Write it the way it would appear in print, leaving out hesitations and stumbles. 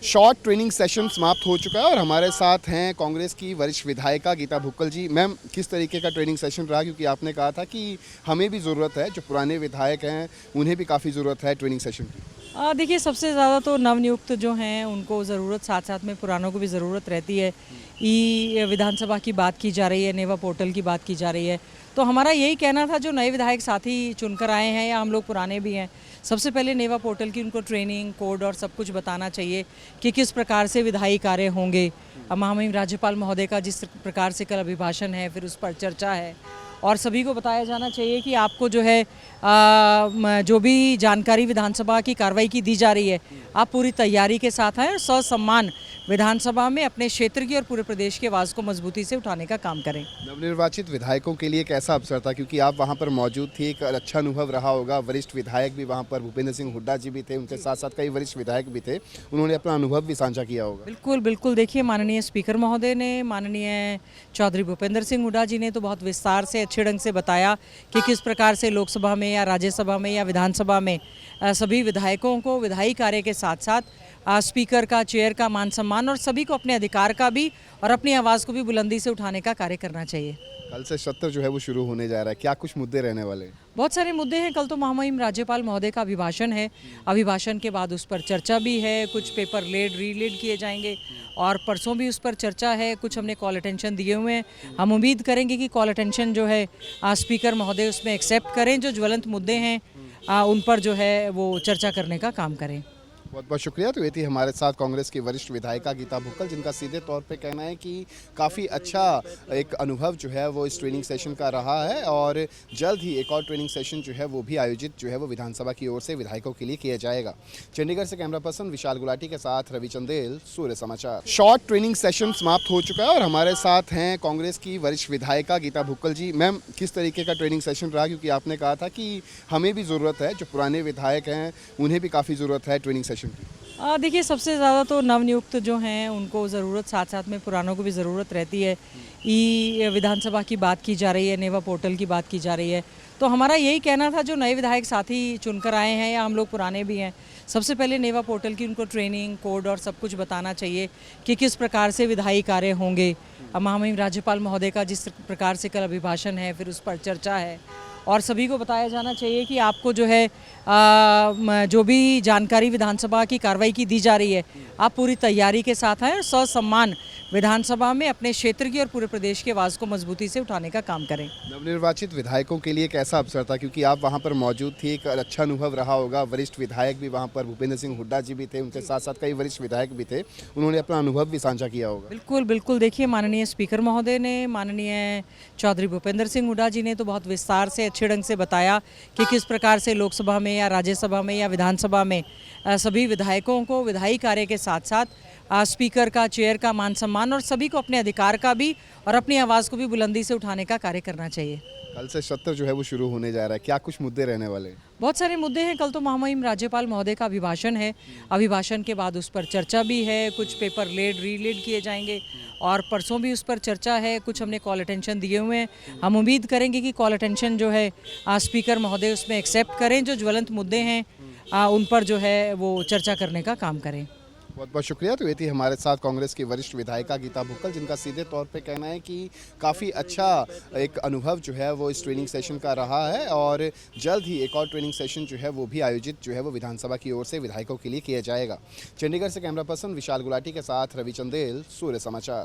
Short training session समाप्त हो चुका है और हमारे साथ हैं कांग्रेस की वरिष्ठ विधायिका गीता भुक्कल जी। मैम, किस तरीके का ट्रेनिंग सेशन रहा, क्योंकि आपने कहा था कि हमें भी ज़रूरत है, जो पुराने विधायक हैं उन्हें भी काफ़ी ज़रूरत है ट्रेनिंग सेशन की। देखिए, सबसे ज़्यादा तो नवनियुक्त जो हैं उनको ज़रूरत, साथ साथ में पुरानों को भी ज़रूरत रहती है। ई विधानसभा की बात की जा रही है, नेवा पोर्टल की बात की जा रही है, तो हमारा यही कहना था, जो नए विधायक साथी चुनकर आए हैं या हम लोग पुराने भी हैं, सबसे पहले नेवा पोर्टल की उनको ट्रेनिंग, कोड और सब कुछ बताना चाहिए कि किस प्रकार से विधायी कार्य होंगे। महामहिम राज्यपाल महोदय का जिस प्रकार से कल अभिभाषण है, फिर उस पर चर्चा है, और सभी को बताया जाना चाहिए कि आपको जो है जो भी जानकारी विधानसभा की कार्रवाई की दी जा रही है, आप पूरी तैयारी के साथ आएँ और ससम्मान विधानसभा में अपने क्षेत्र की और पूरे प्रदेश की आवाज़ को मजबूती से उठाने का काम करें। नवनिर्वाचित विधायकों के लिए कैसा अवसर था, क्योंकि आप वहाँ पर मौजूद थी, एक अच्छा अनुभव रहा होगा। वरिष्ठ विधायक भी वहाँ पर भूपेंद्र सिंह हुड्डा जी भी थे, उनके साथ साथ कई वरिष्ठ विधायक भी थे, उन्होंने अपना अनुभव भी साझा किया होगा। बिल्कुल बिल्कुल, देखिए, माननीय स्पीकर महोदय ने, माननीय चौधरी भूपेंद्र सिंह हुड्डा जी ने तो बहुत विस्तार से, अच्छे ढंग से बताया कि किस प्रकार से लोकसभा में या राज्यसभा में या विधानसभा में सभी विधायकों को विधायी कार्य के साथ साथ स्पीकर का, चेयर का मान सम्मान और सभी को अपने अधिकार का भी और अपनी आवाज़ को भी बुलंदी से उठाने का कार्य करना चाहिए। कल से सत्र जो है वो शुरू होने जा रहा है, क्या कुछ मुद्दे रहने वाले हैं? बहुत सारे मुद्दे हैं। कल तो महामहिम राज्यपाल महोदय का अभिभाषण है, अभिभाषण के बाद उस पर चर्चा भी है, कुछ पेपर रीड किए जाएंगे, और परसों भी उस पर चर्चा है। कुछ हमने कॉल अटेंशन दिए हुए हैं, हम उम्मीद करेंगे कि कॉल अटेंशन जो है स्पीकर महोदय उसमें एक्सेप्ट करें, जो ज्वलंत मुद्दे हैं उन पर जो है वो चर्चा करने का काम करें। बहुत बहुत शुक्रिया। तो ये थी हमारे साथ कांग्रेस की वरिष्ठ विधायिका गीता भुक्कल, जिनका सीधे तौर पे कहना है कि काफ़ी अच्छा एक अनुभव जो है वो इस ट्रेनिंग सेशन का रहा है और जल्द ही एक और ट्रेनिंग सेशन जो है वो भी आयोजित जो है वो विधानसभा की ओर से विधायकों के लिए किया जाएगा। चंडीगढ़ से कैमरा पर्सन विशाल गुलाटी के साथ रवि चंदेल, सूर्य समाचार। शॉर्ट ट्रेनिंग सेशन समाप्त हो चुका है और हमारे साथ हैं कांग्रेस की वरिष्ठ विधायिका गीता भुक्कल जी। मैम, किस तरीके का ट्रेनिंग सेशन रहा, क्योंकि आपने कहा था कि हमें भी ज़रूरत है, जो पुराने विधायक हैं उन्हें भी काफ़ी ज़रूरत है ट्रेनिंग सेशन की। देखिए, सबसे ज़्यादा तो नवनियुक्त जो हैं उनको ज़रूरत, साथ साथ में पुरानों को भी ज़रूरत रहती है। ई विधानसभा की बात की जा रही है, नेवा पोर्टल की बात की जा रही है, तो हमारा यही कहना था, जो नए विधायक साथी चुनकर आए हैं या हम लोग पुराने भी हैं, सबसे पहले नेवा पोर्टल की उनको ट्रेनिंग, कोड और सब कुछ बताना चाहिए कि किस प्रकार से विधायी कार्य होंगे। महामहिम राज्यपाल महोदय का जिस प्रकार से कल अभिभाषण है, फिर उस पर चर्चा है, और सभी को बताया जाना चाहिए कि आपको जो है जो भी जानकारी विधानसभा की कार्रवाई की दी जा रही है, आप पूरी तैयारी के साथ आएँ और ससम्मान विधानसभा में अपने क्षेत्र की और पूरे प्रदेश की आवाज़ को मजबूती से उठाने का काम करें। नवनिर्वाचित विधायकों के लिए कैसा अवसर था, क्योंकि आप वहाँ पर मौजूद थी, एक अच्छा अनुभव रहा होगा। वरिष्ठ विधायक भी वहाँ पर भूपेंद्र सिंह हुड्डा जी भी थे, उनके साथ साथ कई वरिष्ठ विधायक भी थे, उन्होंने अपना अनुभव भी साझा किया होगा। बिल्कुल बिल्कुल, देखिए, माननीय स्पीकर महोदय ने, माननीय चौधरी भूपेंद्र सिंह हुड्डा जी ने तो बहुत विस्तार से, अच्छे ढंग से बताया कि किस प्रकार से लोकसभा में या राज्यसभा में या विधानसभा में सभी विधायकों को विधायी कार्य के साथ साथ स्पीकर का, चेयर का मान सम्मान और सभी को अपने अधिकार का भी और अपनी आवाज़ को भी बुलंदी से उठाने का कार्य करना चाहिए। कल से सत्र जो है वो शुरू होने जा रहा है, क्या कुछ मुद्दे रहने वाले हैं? बहुत सारे मुद्दे हैं। कल तो महामहिम राज्यपाल महोदय का अभिभाषण है, अभिभाषण के बाद उस पर चर्चा भी है, कुछ पेपर रीड किए जाएंगे, और परसों भी उस पर चर्चा है। कुछ हमने कॉल अटेंशन दिए हुए हैं, हम उम्मीद करेंगे कि कॉल अटेंशन जो है स्पीकर महोदय उसमें एक्सेप्ट करें, जो ज्वलंत मुद्दे हैं उन पर जो है वो चर्चा करने का काम करें। बहुत बहुत शुक्रिया। तो ये थी हमारे साथ कांग्रेस की वरिष्ठ विधायिका गीता भुक्कल, जिनका सीधे तौर पे कहना है कि काफ़ी अच्छा एक अनुभव जो है वो इस ट्रेनिंग सेशन का रहा है और जल्द ही एक और ट्रेनिंग सेशन जो है वो भी आयोजित जो है वो विधानसभा की ओर से विधायकों के लिए किया जाएगा। चंडीगढ़ से कैमरा पर्सन विशाल गुलाटी के साथ रवि चंदेल, सूर्य समाचार।